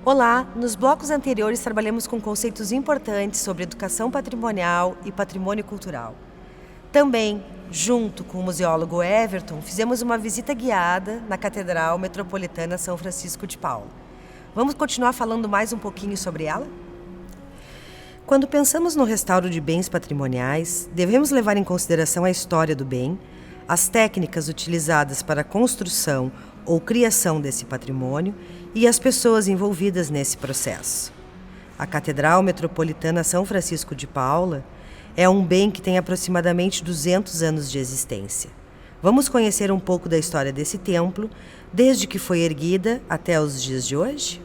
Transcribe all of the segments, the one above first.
Olá! Nos blocos anteriores trabalhamos com conceitos importantes sobre educação patrimonial e patrimônio cultural. Também, junto com o museólogo Everton, fizemos uma visita guiada na Catedral Metropolitana São Francisco de Paula. Vamos continuar falando mais um pouquinho sobre ela? Quando pensamos no restauro de bens patrimoniais, devemos levar em consideração a história do bem, as técnicas utilizadas para a construção ou criação desse patrimônio e as pessoas envolvidas nesse processo. A Catedral Metropolitana São Francisco de Paula é um bem que tem aproximadamente 200 anos de existência. Vamos conhecer um pouco da história desse templo, desde que foi erguida até os dias de hoje?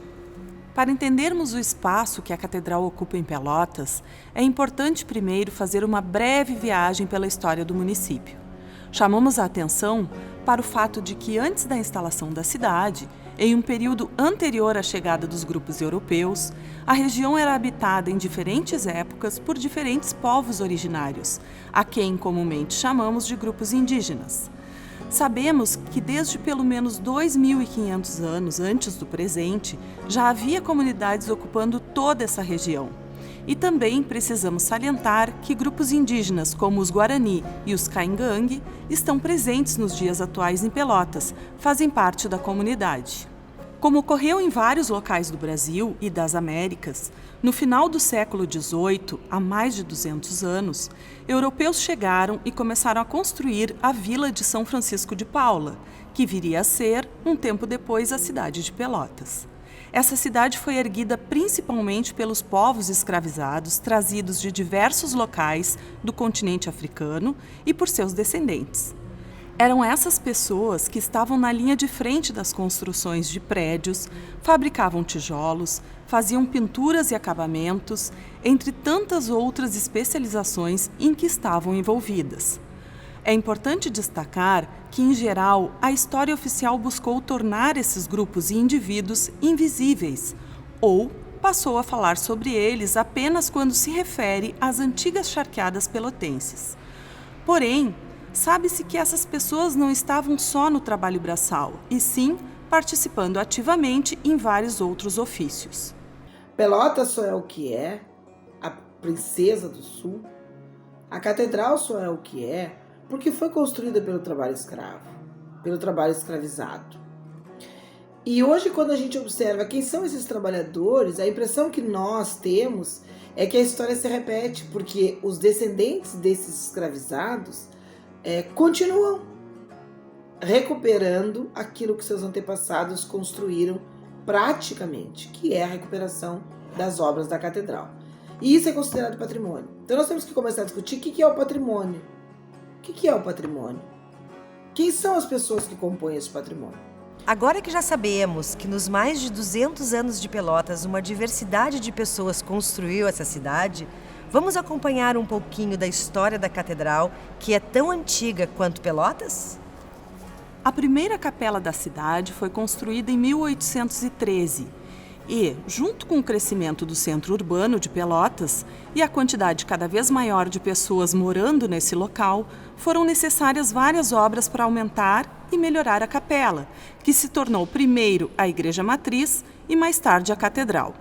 Para entendermos o espaço que a catedral ocupa em Pelotas, é importante primeiro fazer uma breve viagem pela história do município. Chamamos a atenção para o fato de que antes da instalação da cidade, em um período anterior à chegada dos grupos europeus, a região era habitada em diferentes épocas por diferentes povos originários, a quem comumente chamamos de grupos indígenas. Sabemos que desde pelo menos 2.500 anos antes do presente, já havia comunidades ocupando toda essa região. E também precisamos salientar que grupos indígenas como os Guarani e os Caingangue estão presentes nos dias atuais em Pelotas, fazem parte da comunidade. Como ocorreu em vários locais do Brasil e das Américas, no final do século XVIII, há mais de 200 anos, europeus chegaram e começaram a construir a vila de São Francisco de Paula, que viria a ser, um tempo depois, a cidade de Pelotas. Essa cidade foi erguida principalmente pelos povos escravizados trazidos de diversos locais do continente africano e por seus descendentes. Eram essas pessoas que estavam na linha de frente das construções de prédios, fabricavam tijolos, faziam pinturas e acabamentos, entre tantas outras especializações em que estavam envolvidas. É importante destacar que, em geral, a história oficial buscou tornar esses grupos e indivíduos invisíveis, ou passou a falar sobre eles apenas quando se refere às antigas charqueadas pelotenses. Porém, sabe-se que essas pessoas não estavam só no trabalho braçal, e sim participando ativamente em vários outros ofícios. Pelotas só é o que é, a princesa do sul. A catedral só é o que é, porque foi construída pelo trabalho escravo, pelo trabalho escravizado. E hoje, quando a gente observa quem são esses trabalhadores, a impressão que nós temos é que a história se repete, porque os descendentes desses escravizados continuam recuperando aquilo que seus antepassados construíram praticamente, que é a recuperação das obras da catedral. E isso é considerado patrimônio. Então nós temos que começar a discutir o que é o patrimônio. O que é o patrimônio? Quem são as pessoas que compõem esse patrimônio? Agora que já sabemos que nos mais de 200 anos de Pelotas uma diversidade de pessoas construiu essa cidade, vamos acompanhar um pouquinho da história da catedral, que é tão antiga quanto Pelotas? A primeira capela da cidade foi construída em 1813 e, junto com o crescimento do centro urbano de Pelotas e a quantidade cada vez maior de pessoas morando nesse local, foram necessárias várias obras para aumentar e melhorar a capela, que se tornou primeiro a igreja matriz e mais tarde a catedral.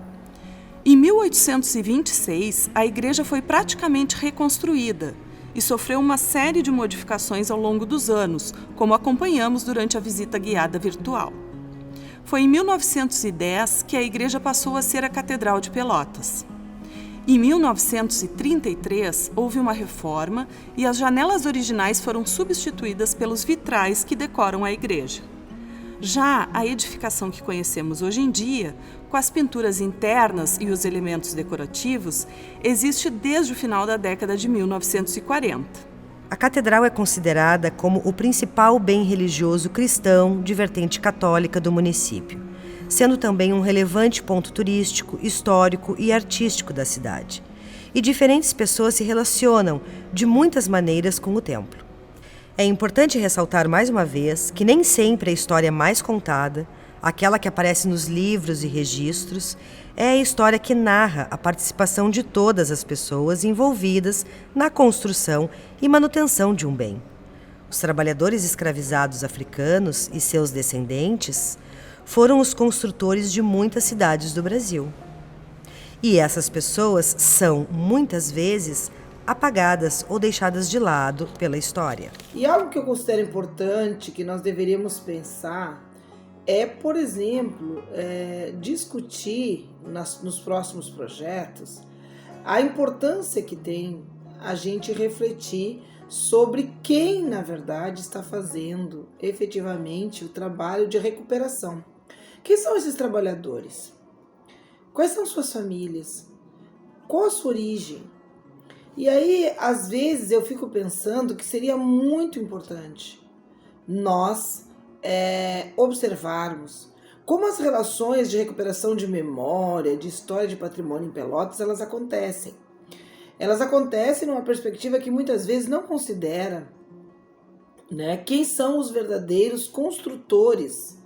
Em 1826, a igreja foi praticamente reconstruída e sofreu uma série de modificações ao longo dos anos, como acompanhamos durante a visita guiada virtual. Foi em 1910 que a igreja passou a ser a Catedral de Pelotas. Em 1933, houve uma reforma e as janelas originais foram substituídas pelos vitrais que decoram a igreja. Já a edificação que conhecemos hoje em dia, com as pinturas internas e os elementos decorativos, existe desde o final da década de 1940. A catedral é considerada como o principal bem religioso cristão de vertente católica do município, sendo também um relevante ponto turístico, histórico e artístico da cidade. E diferentes pessoas se relacionam de muitas maneiras com o templo. É importante ressaltar mais uma vez que nem sempre a história mais contada, aquela que aparece nos livros e registros, é a história que narra a participação de todas as pessoas envolvidas na construção e manutenção de um bem. Os trabalhadores escravizados africanos e seus descendentes foram os construtores de muitas cidades do Brasil. E essas pessoas são, muitas vezes, apagadas ou deixadas de lado pela história. E algo que eu considero importante, que nós deveríamos pensar, é, por exemplo, discutir nos próximos projetos a importância que tem a gente refletir sobre quem, na verdade, está fazendo efetivamente o trabalho de recuperação. Quem são esses trabalhadores? Quais são suas famílias? Qual a sua origem? E aí, às vezes, eu fico pensando que seria muito importante nós observarmos como as relações de recuperação de memória, de história de patrimônio em Pelotas, elas acontecem. Elas acontecem numa perspectiva que muitas vezes não considera, né, quem são os verdadeiros construtores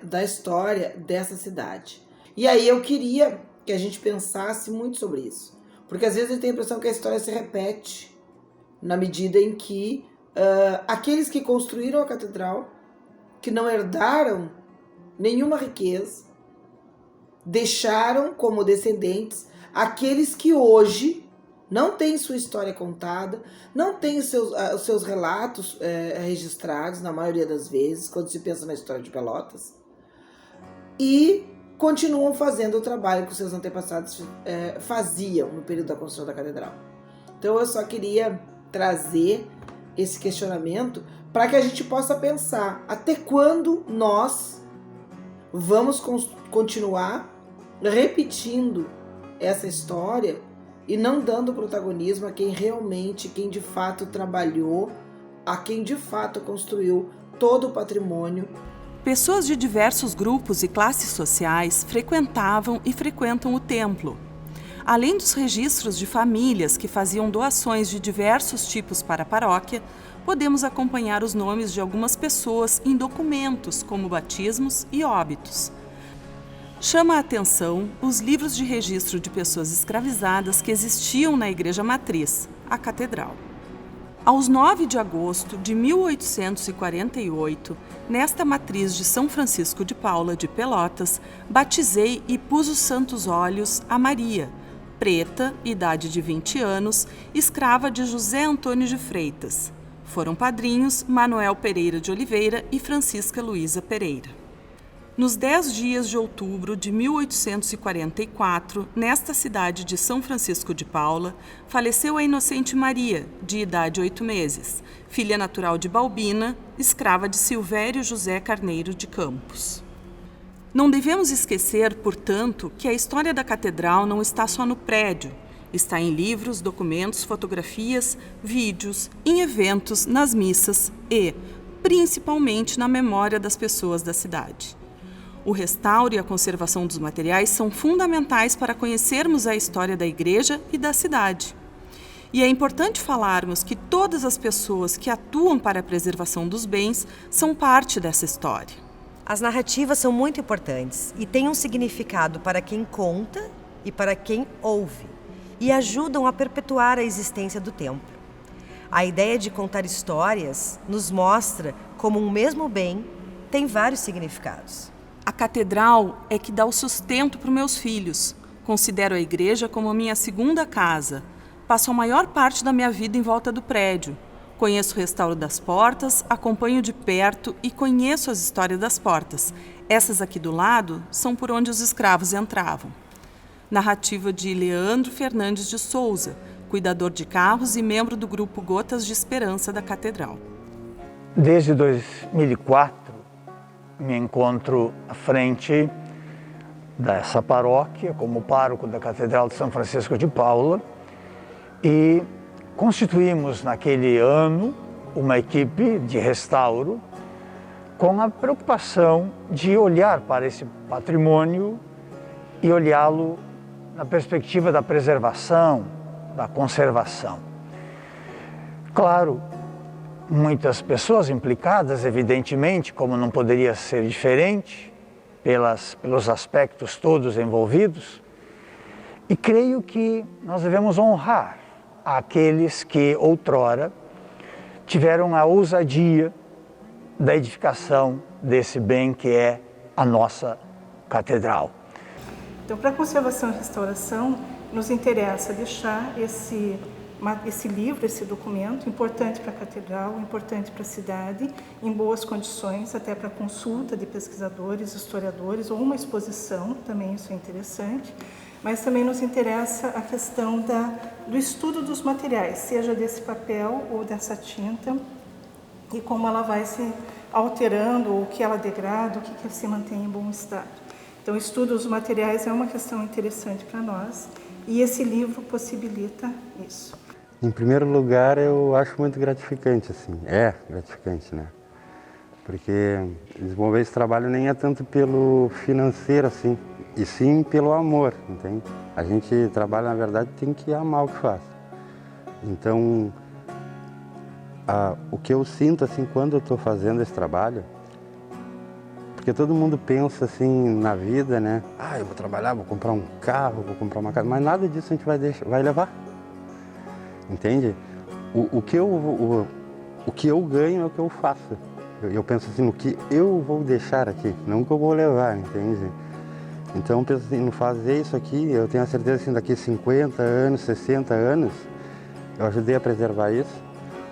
da história dessa cidade. E aí eu queria que a gente pensasse muito sobre isso. Porque às vezes eu tenho a impressão que a história se repete na medida em que aqueles que construíram a catedral, que não herdaram nenhuma riqueza, deixaram como descendentes aqueles que hoje não têm sua história contada, não têm os seus relatos registrados, na maioria das vezes, quando se pensa na história de Pelotas, e continuam fazendo o trabalho que os seus antepassados faziam no período da construção da catedral. Então eu só queria trazer esse questionamento para que a gente possa pensar até quando nós vamos continuar repetindo essa história e não dando protagonismo a quem de fato trabalhou, a quem de fato construiu todo o patrimônio. Pessoas de diversos grupos e classes sociais frequentavam e frequentam o templo. Além dos registros de famílias que faziam doações de diversos tipos para a paróquia, podemos acompanhar os nomes de algumas pessoas em documentos, como batismos e óbitos. Chama a atenção os livros de registro de pessoas escravizadas que existiam na Igreja Matriz, a Catedral. Aos 9 de agosto de 1848, nesta matriz de São Francisco de Paula de Pelotas, batizei e pus os santos óleos a Maria, preta, idade de 20 anos, escrava de José Antônio de Freitas. Foram padrinhos Manuel Pereira de Oliveira e Francisca Luísa Pereira. Nos 10 dias de outubro de 1844, nesta cidade de São Francisco de Paula, faleceu a inocente Maria, de idade 8 meses, filha natural de Balbina, escrava de Silvério José Carneiro de Campos. Não devemos esquecer, portanto, que a história da catedral não está só no prédio. Está em livros, documentos, fotografias, vídeos, em eventos, nas missas e, principalmente, na memória das pessoas da cidade. O restauro e a conservação dos materiais são fundamentais para conhecermos a história da igreja e da cidade. E é importante falarmos que todas as pessoas que atuam para a preservação dos bens são parte dessa história. As narrativas são muito importantes e têm um significado para quem conta e para quem ouve, e ajudam a perpetuar a existência do templo. A ideia de contar histórias nos mostra como um mesmo bem tem vários significados. A catedral é que dá o sustento para os meus filhos. Considero a igreja como a minha segunda casa. Passo a maior parte da minha vida em volta do prédio. Conheço o restauro das portas, acompanho de perto e conheço as histórias das portas. Essas aqui do lado são por onde os escravos entravam. Narrativa de Leandro Fernandes de Souza, cuidador de carros e membro do grupo Gotas de Esperança da Catedral. Desde 2004, me encontro à frente dessa paróquia como pároco da Catedral de São Francisco de Paula e constituímos naquele ano uma equipe de restauro com a preocupação de olhar para esse patrimônio e olhá-lo na perspectiva da preservação, da conservação. Claro, muitas pessoas implicadas, evidentemente, como não poderia ser diferente, pelos aspectos todos envolvidos, e creio que nós devemos honrar aqueles que outrora tiveram a ousadia da edificação desse bem que é a nossa catedral. Então, para a conservação e restauração, nos interessa deixar esse livro, esse documento, importante para a catedral, importante para a cidade, em boas condições, até para consulta de pesquisadores, historiadores, ou uma exposição, também isso é interessante. Mas também nos interessa a questão do estudo dos materiais, seja desse papel ou dessa tinta, e como ela vai se alterando, ou o que ela degrada, o que se mantém em bom estado. Então, o estudo dos materiais é uma questão interessante para nós, e esse livro possibilita isso. Em primeiro lugar, eu acho muito gratificante, assim, é gratificante, né? Porque desenvolver esse trabalho nem é tanto pelo financeiro, assim, e sim pelo amor, entende? A gente trabalha, na verdade, tem que amar o que faz. Então, o que eu sinto, assim, quando eu estou fazendo esse trabalho, porque todo mundo pensa, assim, na vida, né? Eu vou trabalhar, vou comprar um carro, vou comprar uma casa, mas nada disso a gente vai levar, entende? O que eu ganho é o que eu faço. Eu penso assim, no que eu vou deixar aqui, não o que eu vou levar, entende? Então, eu penso assim, no fazer isso aqui, eu tenho a certeza, assim, daqui 50 anos, 60 anos, eu ajudei a preservar isso.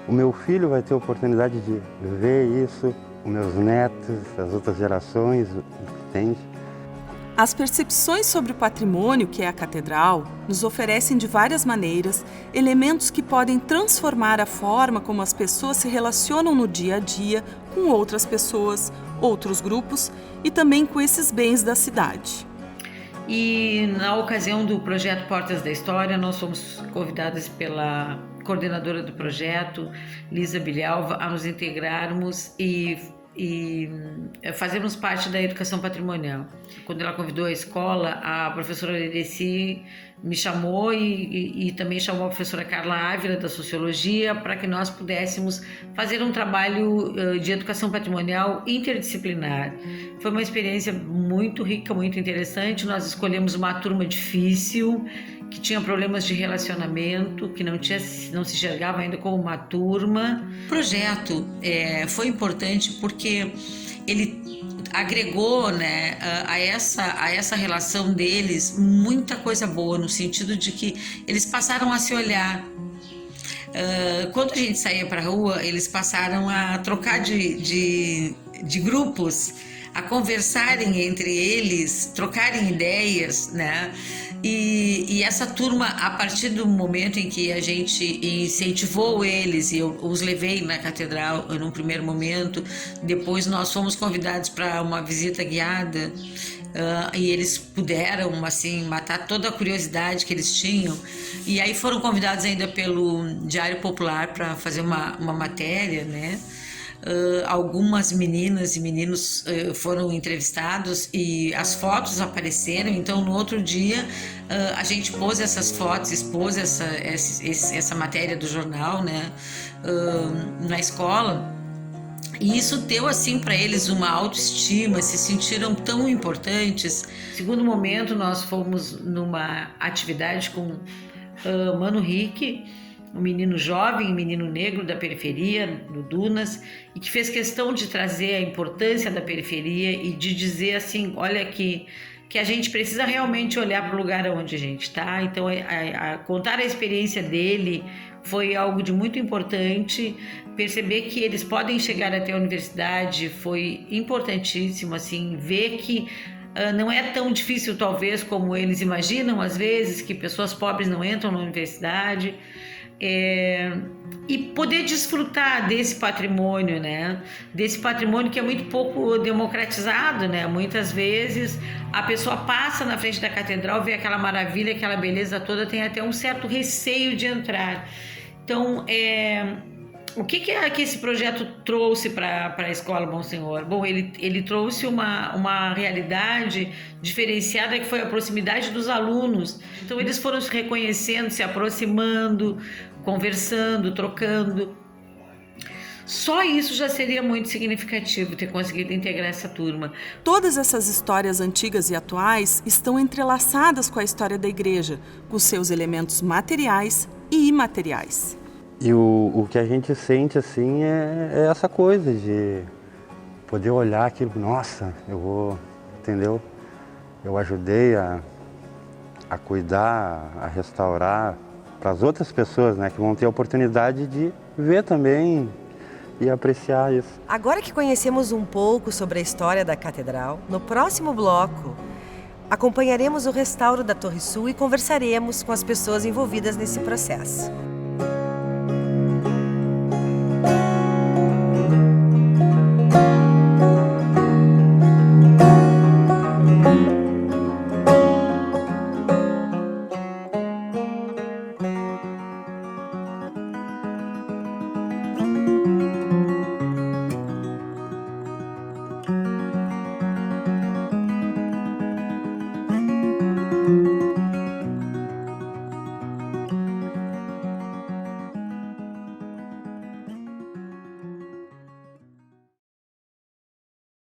O meu filho vai ter a oportunidade de ver isso, os meus netos, as outras gerações, entende? As percepções sobre o patrimônio que é a catedral nos oferecem de várias maneiras elementos que podem transformar a forma como as pessoas se relacionam no dia a dia com outras pessoas, outros grupos e também com esses bens da cidade. E na ocasião do projeto Portas da História, nós fomos convidadas pela coordenadora do projeto, Lisa Bilhalva, a nos integrarmos e fazermos parte da educação patrimonial. Quando ela convidou a escola, a professora Ledeci me chamou e também chamou a professora Carla Ávila, da Sociologia, para que nós pudéssemos fazer um trabalho de educação patrimonial interdisciplinar. Foi uma experiência muito rica, muito interessante. Nós escolhemos uma turma difícil, que tinha problemas de relacionamento, que não se enxergava ainda como uma turma. O projeto foi importante porque ele agregou, né, a essa relação deles muita coisa boa, no sentido de que eles passaram a se olhar. Quando a gente saía para a rua, eles passaram a trocar de grupos, a conversarem entre eles, trocarem ideias, né? E essa turma, a partir do momento em que a gente incentivou eles, e eu os levei na catedral num primeiro momento, depois nós fomos convidados para uma visita guiada, e eles puderam, assim, matar toda a curiosidade que eles tinham, e aí foram convidados ainda pelo Diário Popular para fazer uma matéria, né? Algumas meninas e meninos foram entrevistados e as fotos apareceram. Então, no outro dia, a gente pôs essas fotos, expôs essa matéria do jornal, né, na escola. E isso deu, assim, para eles uma autoestima, se sentiram tão importantes. No segundo momento, nós fomos numa atividade com Mano Rick, um menino jovem, um menino negro da periferia, do Dunas, e que fez questão de trazer a importância da periferia e de dizer assim, olha que a gente precisa realmente olhar para o lugar onde a gente está. Então, contar a experiência dele foi algo de muito importante. Perceber que eles podem chegar até a universidade foi importantíssimo, assim, ver que não é tão difícil, talvez, como eles imaginam, às vezes, que pessoas pobres não entram na universidade. E poder desfrutar desse patrimônio, né? Desse patrimônio que é muito pouco democratizado, né? Muitas vezes a pessoa passa na frente da catedral, vê aquela maravilha, aquela beleza toda, tem até um certo receio de entrar. Então, o que é que esse projeto trouxe para a Escola Bom Senhor? Bom, ele trouxe uma realidade diferenciada, que foi a proximidade dos alunos. Então, eles foram se reconhecendo, se aproximando, conversando, trocando. Só isso já seria muito significativo, ter conseguido integrar essa turma. Todas essas histórias antigas e atuais estão entrelaçadas com a história da igreja, com seus elementos materiais e imateriais. E o que a gente sente, assim, é essa coisa de poder olhar aquilo, nossa, eu vou entendeu? Eu ajudei a cuidar, a restaurar para as outras pessoas, né, que vão ter a oportunidade de ver também e apreciar isso. Agora que conhecemos um pouco sobre a história da catedral, no próximo bloco acompanharemos o restauro da Torre Sul e conversaremos com as pessoas envolvidas nesse processo.